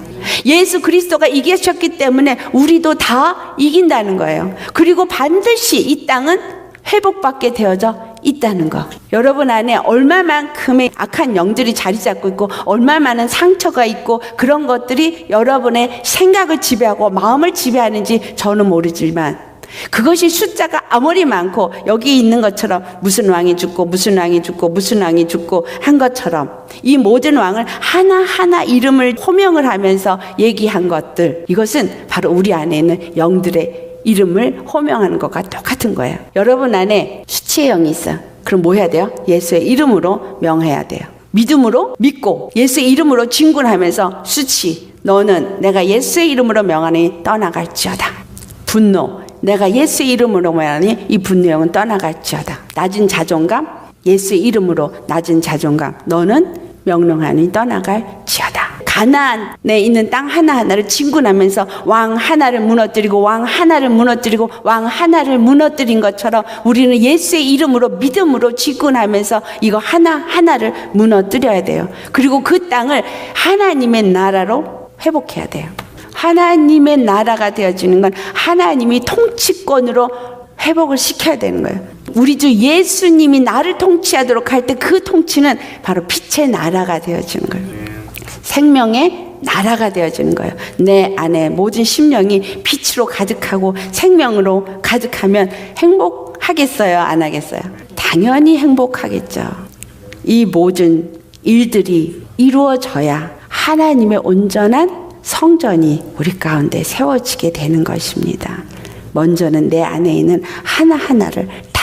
예수 그리스도가 이기셨기 때문에 우리도 다 이긴다는 거예요. 그리고 반드시 이 땅은 회복받게 되어져 있다는 거. 여러분 안에 얼마만큼의 악한 영들이 자리 잡고 있고 얼마만한 상처가 있고 그런 것들이 여러분의 생각을 지배하고 마음을 지배하는지 저는 모르지만 그것이 숫자가 아무리 많고 여기 있는 것처럼 무슨 왕이 죽고 무슨 왕이 죽고 무슨 왕이 죽고 한 것처럼 이 모든 왕을 하나하나 이름을 호명을 하면서 얘기한 것들, 이것은 바로 우리 안에 있는 영들의 이름을 호명하는 것과 똑같은 거예요. 여러분 안에 수치의 영이 있어요. 그럼 뭐 해야 돼요? 예수의 이름으로 명해야 돼요. 믿음으로 믿고 예수의 이름으로 진군하면서 수치, 너는 내가 예수의 이름으로 명하니 떠나갈지어다. 분노, 내가 예수의 이름으로 명하니 이 분노의 영은 떠나갈지어다. 낮은 자존감, 예수의 이름으로 낮은 자존감, 너는 명령하니 떠나갈지어다. 가나안에 있는 땅 하나하나를 진군하면서 왕 하나를 무너뜨리고 왕 하나를 무너뜨리고 왕 하나를 무너뜨린 것처럼 우리는 예수의 이름으로 믿음으로 진군하면서 이거 하나하나를 무너뜨려야 돼요. 그리고 그 땅을 하나님의 나라로 회복해야 돼요. 하나님의 나라가 되어지는 건 하나님이 통치권으로 회복을 시켜야 되는 거예요. 우리 주 예수님이 나를 통치하도록 할 때 그 통치는 바로 빛의 나라가 되어지는 거예요. 생명의 나라가 되어지는 거예요. 내 안에 모든 심령이 빛으로 가득하고 생명으로 가득하면 행복하겠어요? 안 하겠어요? 당연히 행복하겠죠. 이 모든 일들이 이루어져야 하나님의 온전한 성전이 우리 가운데 세워지게 되는 것입니다. 먼저는 내 안에 있는 하나하나를 다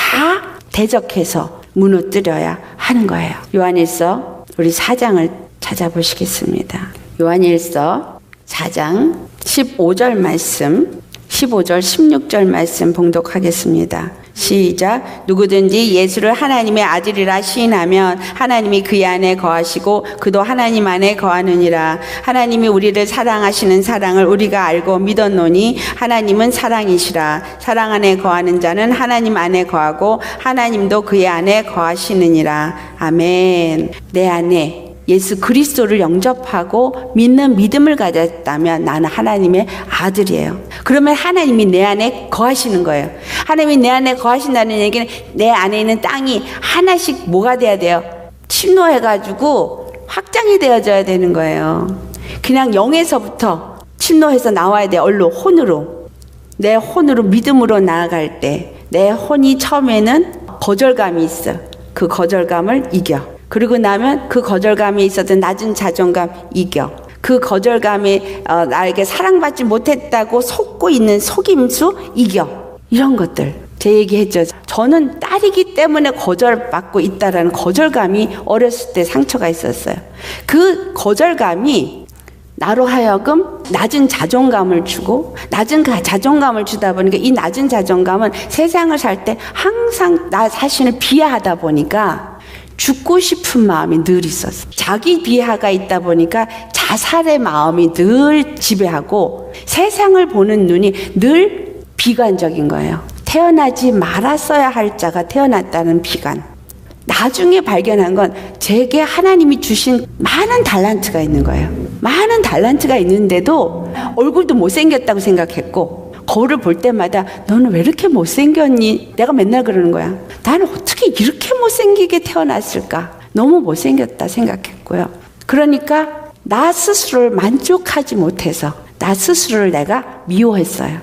대적해서 무너뜨려야 하는 거예요. 요한일서 우리 4장을 찾아보시겠습니다. 요한일서 4장 15절 말씀, 15절 16절 말씀 봉독하겠습니다. 시작. 누구든지 예수를 하나님의 아들이라 시인하면 하나님이 그의 안에 거하시고 그도 하나님 안에 거하느니라. 하나님이 우리를 사랑하시는 사랑을 우리가 알고 믿었노니 하나님은 사랑이시라. 사랑 안에 거하는 자는 하나님 안에 거하고 하나님도 그의 안에 거하시느니라. 아멘. 내 안에 예수 그리스도를 영접하고 믿는 믿음을 가졌다면 나는 하나님의 아들이에요. 그러면 하나님이 내 안에 거하시는 거예요. 하나님이 내 안에 거하신다는 얘기는 내 안에 있는 땅이 하나씩 뭐가 돼야 돼요? 침노해가지고 확장이 되어져야 되는 거예요. 그냥 영에서부터 침노해서 나와야 돼. 얼로 혼으로. 내 혼으로 믿음으로 나아갈 때 내 혼이 처음에는 거절감이 있어. 그 거절감을 이겨. 그리고 나면 그 거절감에 있었던 낮은 자존감 이겨. 그 거절감에 나에게 사랑받지 못했다고 속고 있는 속임수 이겨. 이런 것들 제 얘기했죠. 저는 딸이기 때문에 거절받고 있다라는 거절감이 어렸을 때 상처가 있었어요. 그 거절감이 나로 하여금 낮은 자존감을 주고 낮은 자존감을 주다 보니까 이 낮은 자존감은 세상을 살 때 항상 나 자신을 비하하다 보니까 죽고 싶은 마음이 늘 있었어. 자기 비하가 있다 보니까 자살의 마음이 늘 지배하고 세상을 보는 눈이 늘 비관적인 거예요. 태어나지 말았어야 할 자가 태어났다는 비관. 나중에 발견한 건 제게 하나님이 주신 많은 달란트가 있는 거예요. 많은 달란트가 있는데도 얼굴도 못생겼다고 생각했고 거울을 볼 때마다 너는 왜 이렇게 못생겼니? 내가 맨날 그러는 거야. 나는 어떻게 이렇게 못생기게 태어났을까? 너무 못생겼다 생각했고요. 그러니까 나 스스로를 만족하지 못해서 나 스스로를 내가 미워했어요.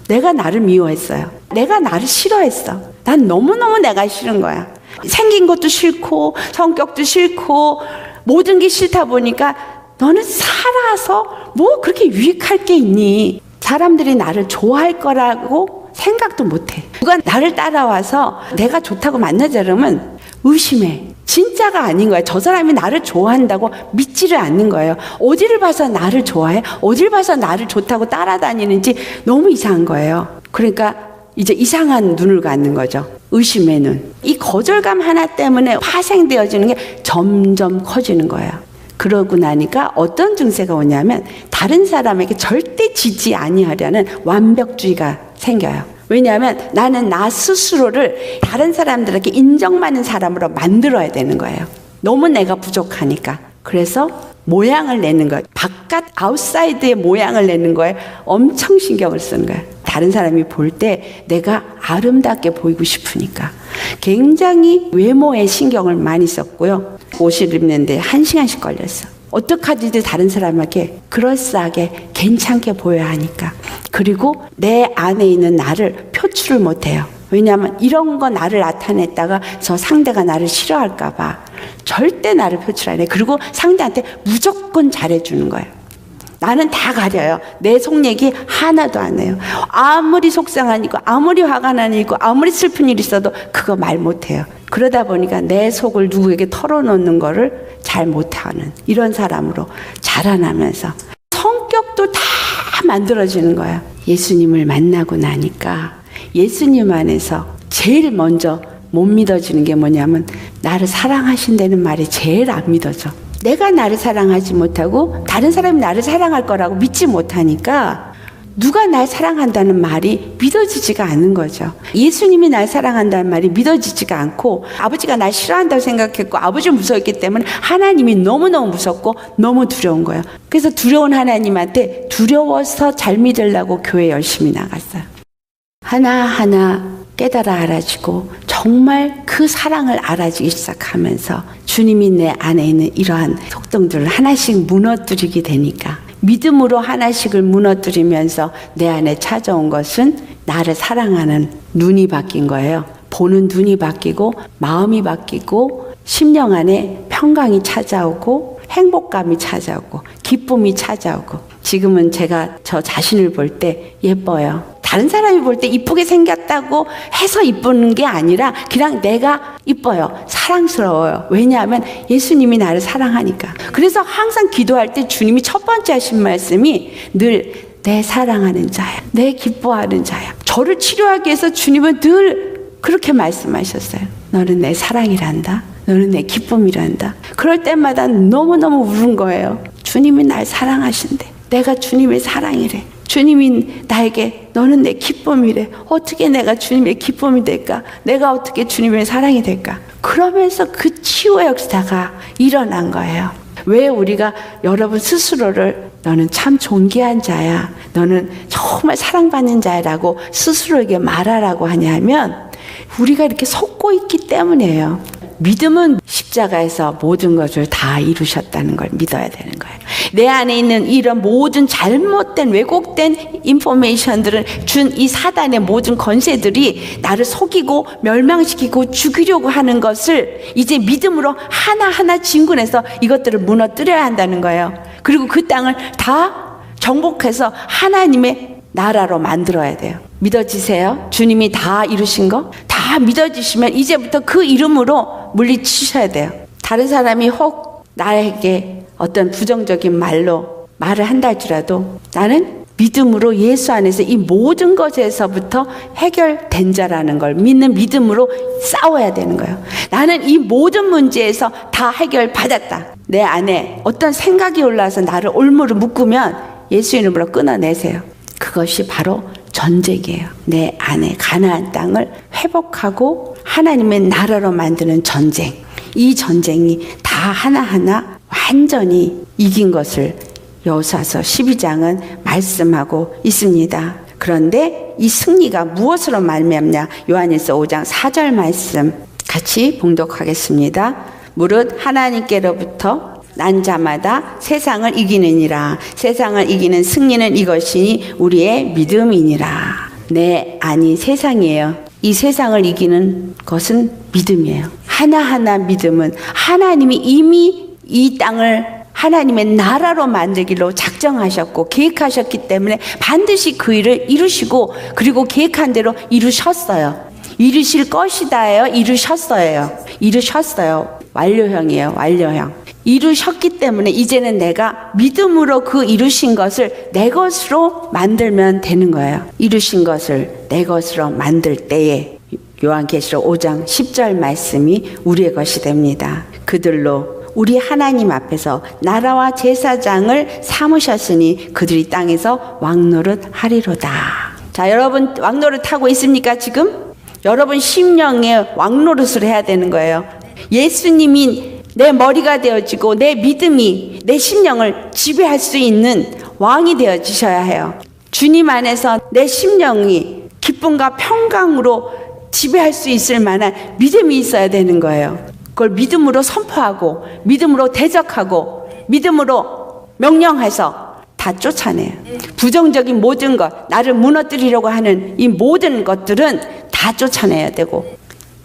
내가 나를 미워했어요. 내가 나를 싫어했어. 난 너무너무 내가 싫은 거야. 생긴 것도 싫고 성격도 싫고 모든 게 싫다 보니까 너는 살아서 뭐 그렇게 유익할 게 있니? 사람들이 나를 좋아할 거라고 생각도 못해. 누가 나를 따라와서 내가 좋다고 만나자 그러면 의심해. 진짜가 아닌 거야. 저 사람이 나를 좋아한다고 믿지를 않는 거예요. 어디를 봐서 나를 좋아해? 어디를 봐서 나를 좋다고 따라다니는지 너무 이상한 거예요. 그러니까 이제 이상한 눈을 갖는 거죠. 의심의 눈. 이 거절감 하나 때문에 파생되어지는 게 점점 커지는 거예요. 그러고 나니까 어떤 증세가 오냐면 다른 사람에게 절대 지지 아니하려는 완벽주의가 생겨요. 왜냐하면 나는 나 스스로를 다른 사람들에게 인정받는 사람으로 만들어야 되는 거예요. 너무 내가 부족하니까. 그래서 모양을 내는 거예요. 바깥 아웃사이드의 모양을 내는 거에 엄청 신경을 쓰는 거예요. 다른 사람이 볼 때 내가 아름답게 보이고 싶으니까 굉장히 외모에 신경을 많이 썼고요. 옷을 입는데 1시간씩 걸렸어. 어떡하지도 다른 사람에게 그럴싸하게 괜찮게 보여야 하니까. 그리고 내 안에 있는 나를 표출을 못해요. 왜냐하면 이런 거 나를 나타냈다가 저 상대가 나를 싫어할까 봐 절대 나를 표출 안 해. 그리고 상대한테 무조건 잘해주는 거예요. 나는 다 가려요. 내 속 얘기 하나도 안 해요. 아무리 속상한 일이고 아무리 화가 나는 일이고 아무리 슬픈 일이 있어도 그거 말 못해요. 그러다 보니까 내 속을 누구에게 털어놓는 거를 잘 못하는 이런 사람으로 자라나면서 성격도 다 만들어지는 거예요. 예수님을 만나고 나니까 예수님 안에서 제일 먼저 못 믿어지는 게 뭐냐면 나를 사랑하신다는 말이 제일 안 믿어져. 내가 나를 사랑하지 못하고 다른 사람이 나를 사랑할 거라고 믿지 못하니까 누가 날 사랑한다는 말이 믿어지지가 않는 거죠. 예수님이 날 사랑한다는 말이 믿어지지가 않고 아버지가 날 싫어한다고 생각했고 아버지를 무서웠기 때문에 하나님이 너무너무 무섭고 너무 두려운 거예요. 그래서 두려운 하나님한테 두려워서 잘 믿으려고 교회 열심히 나갔어요. 하나하나 깨달아 알아지고 정말 그 사랑을 알아지기 시작하면서 주님이 내 안에 있는 이러한 속성들을 하나씩 무너뜨리게 되니까 믿음으로 하나씩을 무너뜨리면서 내 안에 찾아온 것은 나를 사랑하는 눈이 바뀐 거예요. 보는 눈이 바뀌고 마음이 바뀌고 심령 안에 평강이 찾아오고 행복감이 찾아오고 기쁨이 찾아오고 지금은 제가 저 자신을 볼 때 예뻐요. 다른 사람이 볼 때 이쁘게 생겼다고 해서 이쁘는 게 아니라 그냥 내가 이뻐요. 사랑스러워요. 왜냐하면 예수님이 나를 사랑하니까. 그래서 항상 기도할 때 주님이 첫 번째 하신 말씀이 늘 내 사랑하는 자야, 내 기뻐하는 자야. 저를 치료하기 위해서 주님은 늘 그렇게 말씀하셨어요. 너는 내 사랑이란다. 너는 내 기쁨이란다. 그럴 때마다 너무너무 울은 거예요. 주님이 날 사랑하신대. 내가 주님의 사랑이래. 주님이 나에게 너는 내 기쁨이래. 어떻게 내가 주님의 기쁨이 될까? 내가 어떻게 주님의 사랑이 될까? 그러면서 그 치유의 역사가 일어난 거예요. 왜 우리가 여러분 스스로를 너는 참 존귀한 자야, 너는 정말 사랑받는 자라고 스스로에게 말하라고 하냐면 우리가 이렇게 속고 있기 때문이에요. 믿음은 십자가에서 모든 것을 다 이루셨다는 걸 믿어야 되는 거예요. 내 안에 있는 이런 모든 잘못된 왜곡된 인포메이션들을 준 이 사단의 모든 권세들이 나를 속이고 멸망시키고 죽이려고 하는 것을 이제 믿음으로 하나하나 진군해서 이것들을 무너뜨려야 한다는 거예요. 그리고 그 땅을 다 정복해서 하나님의 나라로 만들어야 돼요. 믿어지세요? 주님이 다 이루신 거? 다 믿어지시면 이제부터 그 이름으로 물리치셔야 돼요. 다른 사람이 혹 나에게 어떤 부정적인 말로 말을 한다 할지라도 나는 믿음으로 예수 안에서 이 모든 것에서부터 해결된 자라는 걸 믿는 믿음으로 싸워야 되는 거예요. 나는 이 모든 문제에서 다 해결받았다. 내 안에 어떤 생각이 올라와서 나를 올무로 묶으면 예수 이름으로 끊어내세요. 그것이 바로 전쟁이에요. 내 안에 가나안 땅을 회복하고 하나님의 나라로 만드는 전쟁. 이 전쟁이 다 하나하나 완전히 이긴 것을 여호수아서 12장은 말씀하고 있습니다. 그런데 이 승리가 무엇으로 말미암냐? 요한일서 5장 4절 말씀 같이 봉독하겠습니다. 무릇 하나님께로부터 난 자마다 세상을 이기느니라. 세상을 이기는 승리는 이것이니 우리의 믿음이니라. 내 안이 세상이에요. 이 세상을 이기는 것은 믿음이에요. 하나하나 믿음은 하나님이 이미 이 땅을 하나님의 나라로 만들기로 작정하셨고 계획하셨기 때문에 반드시 그 일을 이루시고 그리고 계획한 대로 이루셨어요. 이루실 것이다예요. 이루셨어요. 이루셨어요. 완료형이에요. 완료형. 이루셨기 때문에 이제는 내가 믿음으로 그 이루신 것을 내 것으로 만들면 되는 거예요. 이루신 것을 내 것으로 만들 때에 요한계시록 5장 10절 말씀이 우리의 것이 됩니다. 그들로 우리 하나님 앞에서 나라와 제사장을 삼으셨으니 그들이 땅에서 왕노릇 하리로다. 자, 여러분 왕노릇 하고 있습니까 지금? 여러분 심령에 왕노릇을 해야 되는 거예요. 예수님이 내 머리가 되어지고 내 믿음이 내 심령을 지배할 수 있는 왕이 되어지셔야 해요. 주님 안에서 내 심령이 기쁨과 평강으로 지배할 수 있을 만한 믿음이 있어야 되는 거예요. 그걸 믿음으로 선포하고 믿음으로 대적하고 믿음으로 명령해서 다 쫓아내요. 부정적인 모든 것, 나를 무너뜨리려고 하는 이 모든 것들은 다 쫓아내야 되고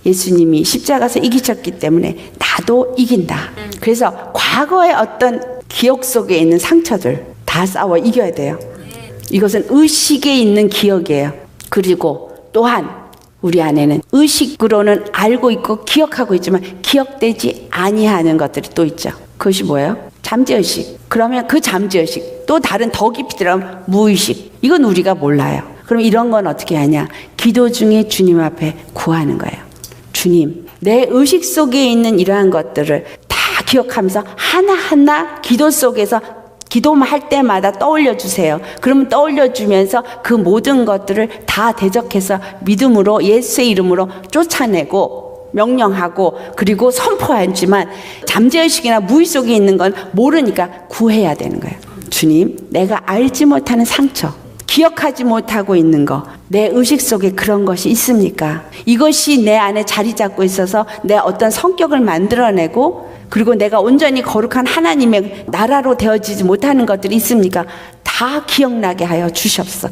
예수님이 십자가에서 이기셨기 때문에 나도 이긴다. 그래서 과거의 어떤 기억 속에 있는 상처들 다 싸워 이겨야 돼요. 이것은 의식에 있는 기억이에요. 그리고 또한 우리 안에는 의식으로는 알고 있고 기억하고 있지만 기억되지 아니하는 것들이 또 있죠. 그것이 뭐예요? 잠재의식. 그러면 그 잠재의식 또 다른 더 깊이 들어가면 무의식. 이건 우리가 몰라요. 그럼 이런 건 어떻게 하냐? 기도 중에 주님 앞에 구하는 거예요. 주님, 내 의식 속에 있는 이러한 것들을 다 기억하면서 하나하나 기도 속에서 기도만 할 때마다 떠올려 주세요. 그러면 떠올려 주면서 그 모든 것들을 다 대적해서 믿음으로 예수의 이름으로 쫓아내고 명령하고 그리고 선포하지만 잠재의식이나 무의 속에 있는 건 모르니까 구해야 되는 거예요. 주님, 내가 알지 못하는 상처, 기억하지 못하고 있는 거, 내 의식 속에 그런 것이 있습니까? 이것이 내 안에 자리 잡고 있어서 내 어떤 성격을 만들어내고 그리고 내가 온전히 거룩한 하나님의 나라로 되어지지 못하는 것들이 있습니까? 다 기억나게 하여 주시옵소서.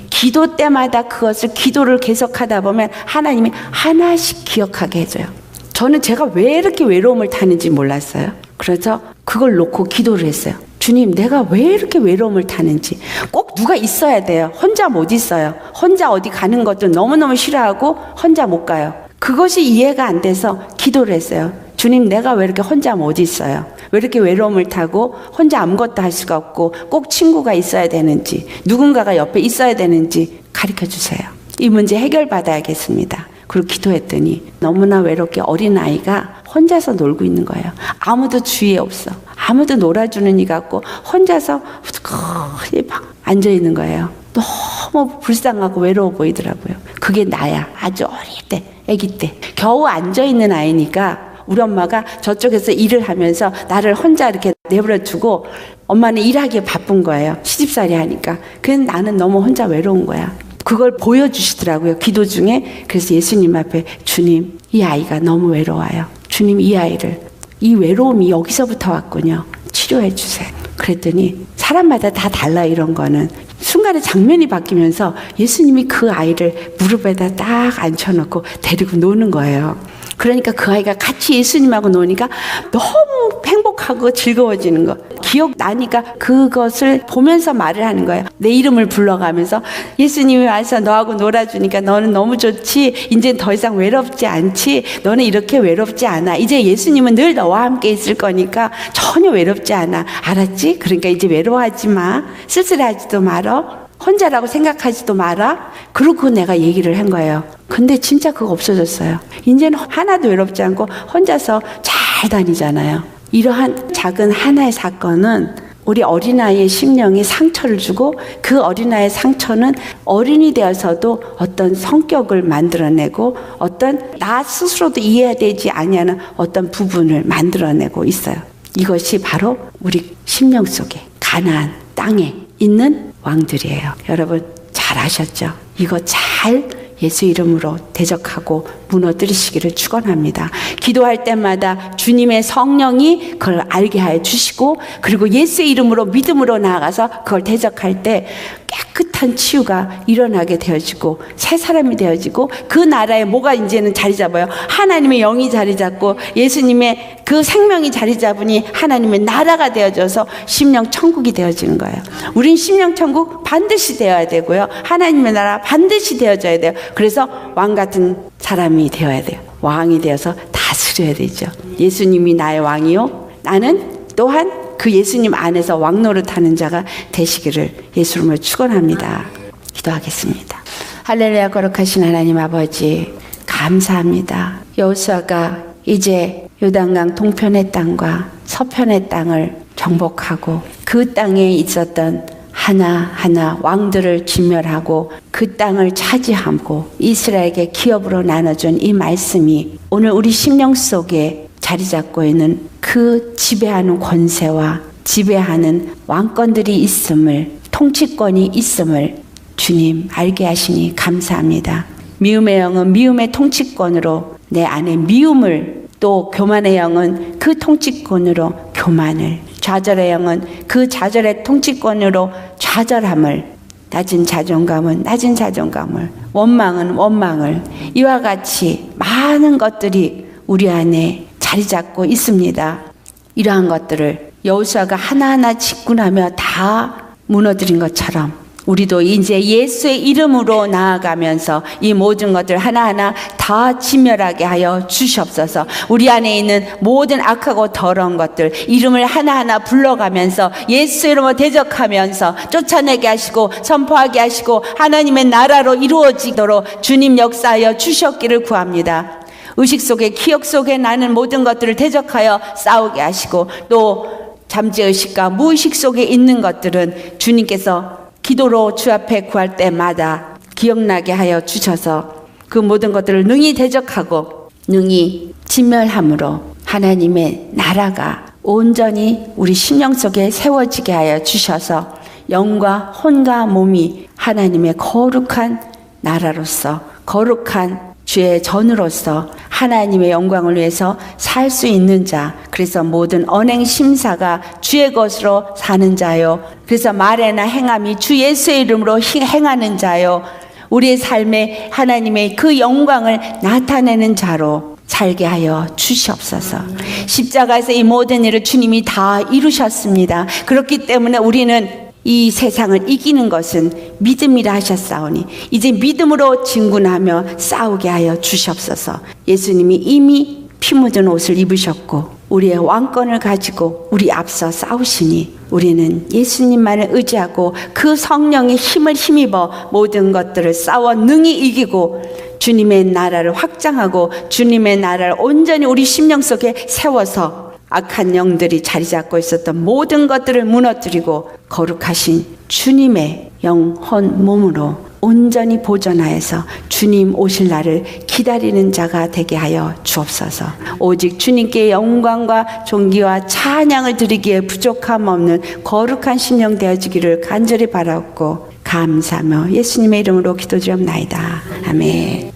기도 때마다 그것을 기도를 계속하다 보면 하나님이 하나씩 기억하게 해줘요. 저는 제가 왜 이렇게 외로움을 타는지 몰랐어요. 그래서 그걸 놓고 기도를 했어요. 주님, 내가 왜 이렇게 외로움을 타는지. 꼭 누가 있어야 돼요. 혼자 못 있어요. 혼자 어디 가는 것도 너무너무 싫어하고 혼자 못 가요. 그것이 이해가 안 돼서 기도를 했어요. 주님, 내가 왜 이렇게 혼자 못 있어요? 왜 이렇게 외로움을 타고 혼자 아무것도 할 수가 없고 꼭 친구가 있어야 되는지, 누군가가 옆에 있어야 되는지 가르쳐 주세요. 이 문제 해결받아야겠습니다. 그리고 기도했더니 너무나 외롭게 어린아이가 혼자서 놀고 있는 거예요. 아무도 주위에 없어. 아무도 놀아주는 이 같고 혼자서 후두커니 막 앉아있는 거예요. 너무 불쌍하고 외로워 보이더라고요. 그게 나야. 아주 어릴 때, 아기 때. 겨우 앉아있는 아이니까 우리 엄마가 저쪽에서 일을 하면서 나를 혼자 이렇게 내버려두고 엄마는 일하기에 바쁜 거예요. 시집살이 하니까. 그래서 나는 너무 혼자 외로운 거야. 그걸 보여주시더라고요. 기도 중에. 그래서 예수님 앞에 주님, 이 아이가 너무 외로워요. 주님, 이 아이를, 이 외로움이 여기서부터 왔군요. 치료해 주세요. 그랬더니 사람마다 다 달라. 이런 거는 순간에 장면이 바뀌면서 예수님이 그 아이를 무릎에다 딱 앉혀놓고 데리고 노는 거예요. 그러니까 그 아이가 같이 예수님하고 노니까 너무 행복하고 즐거워지는 거. 기억나니까 그것을 보면서 말을 하는 거예요. 내 이름을 불러가면서 예수님이 와서 너하고 놀아주니까 너는 너무 좋지. 이제 더 이상 외롭지 않지. 너는 이렇게 외롭지 않아. 이제 예수님은 늘 너와 함께 있을 거니까 전혀 외롭지 않아. 알았지? 그러니까 이제 외로워하지 마. 쓸쓸하지도 말어. 혼자라고 생각하지도 마라. 그러고 내가 얘기를 한 거예요. 근데 진짜 그거 없어졌어요. 이제는 하나도 외롭지 않고 혼자서 잘 다니잖아요. 이러한 작은 하나의 사건은 우리 어린아이의 심령에 상처를 주고 그 어린아이의 상처는 어른이 되어서도 어떤 성격을 만들어내고 어떤 나 스스로도 이해되지 아니하는 어떤 부분을 만들어내고 있어요. 이것이 바로 우리 심령 속에 가나안 땅에 있는 왕들이에요. 여러분 잘 아셨죠? 이거 잘 예수 이름으로 대적하고 무너뜨리시기를 축원합니다. 기도할 때마다 주님의 성령이 그걸 알게 하여 주시고 그리고 예수의 이름으로 믿음으로 나아가서 그걸 대적할 때 깨끗한 치유가 일어나게 되어지고 새 사람이 되어지고 그 나라에 뭐가 이제는 자리 잡아요? 하나님의 영이 자리 잡고 예수님의 그 생명이 자리 잡으니 하나님의 나라가 되어져서 심령 천국이 되어지는 거예요. 우린 심령 천국 반드시 되어야 되고요. 하나님의 나라 반드시 되어져야 돼요. 그래서 왕 같은 사람이 되어야 돼요. 왕이 되어서 다스려야 되죠. 예수님이 나의 왕이요. 나는 또한 그 예수님 안에서 왕 노릇하는 자가 되시기를 예수 이름으로 축원합니다. 기도하겠습니다. 할렐루야. 거룩하신 하나님 아버지 감사합니다. 여호수아가 이제 요단강 동편의 땅과 서편의 땅을 정복하고 그 땅에 있었던 하나하나 왕들을 진멸하고 그 땅을 차지하고 이스라엘에게 기업으로 나눠준 이 말씀이 오늘 우리 심령 속에 자리 잡고 있는 그 지배하는 권세와 지배하는 왕권들이 있음을, 통치권이 있음을 주님 알게 하시니 감사합니다. 미움의 영은 미움의 통치권으로 내 안에 미움을, 또 교만의 영은 그 통치권으로 교만을, 좌절의 영은 그 좌절의 통치권으로 좌절함을, 낮은 자존감은 낮은 자존감을, 원망은 원망을, 이와 같이 많은 것들이 우리 안에 자리 잡고 있습니다. 이러한 것들을 여호수아가 하나하나 직군하며 다 무너뜨린 것처럼 우리도 이제 예수의 이름으로 나아가면서 이 모든 것들 하나하나 다 진멸하게 하여 주시옵소서. 우리 안에 있는 모든 악하고 더러운 것들 이름을 하나하나 불러가면서 예수 이름으로 대적하면서 쫓아내게 하시고 선포하게 하시고 하나님의 나라로 이루어지도록 주님 역사하여 주셨기를 구합니다. 의식 속에 기억 속에 나는 모든 것들을 대적하여 싸우게 하시고 또 잠재의식과 무의식 속에 있는 것들은 주님께서 기도로 주 앞에 구할 때마다 기억나게 하여 주셔서 그 모든 것들을 능히 대적하고 능히 진멸함으로 하나님의 나라가 온전히 우리 심령 속에 세워지게 하여 주셔서 영과 혼과 몸이 하나님의 거룩한 나라로서 거룩한 주의 전으로서 하나님의 영광을 위해서 살 수 있는 자, 그래서 모든 언행 심사가 주의 것으로 사는 자요, 그래서 말에나 행함이 주 예수의 이름으로 행하는 자요, 우리의 삶에 하나님의 그 영광을 나타내는 자로 살게 하여 주시옵소서. 십자가에서 이 모든 일을 주님이 다 이루셨습니다. 그렇기 때문에 우리는 이 세상을 이기는 것은 믿음이라 하셨사오니 이제 믿음으로 진군하며 싸우게 하여 주시옵소서. 예수님이 이미 피 묻은 옷을 입으셨고 우리의 왕권을 가지고 우리 앞서 싸우시니 우리는 예수님만을 의지하고 그 성령의 힘을 힘입어 모든 것들을 싸워 능히 이기고 주님의 나라를 확장하고 주님의 나라를 온전히 우리 심령 속에 세워서 악한 영들이 자리 잡고 있었던 모든 것들을 무너뜨리고 거룩하신 주님의 영혼 몸으로 온전히 보존하여서 주님 오실 날을 기다리는 자가 되게 하여 주옵소서. 오직 주님께 영광과 존귀와 찬양을 드리기에 부족함 없는 거룩한 심령 되어지기를 간절히 바라옵고 감사하며 예수님의 이름으로 기도드리옵나이다. 아멘.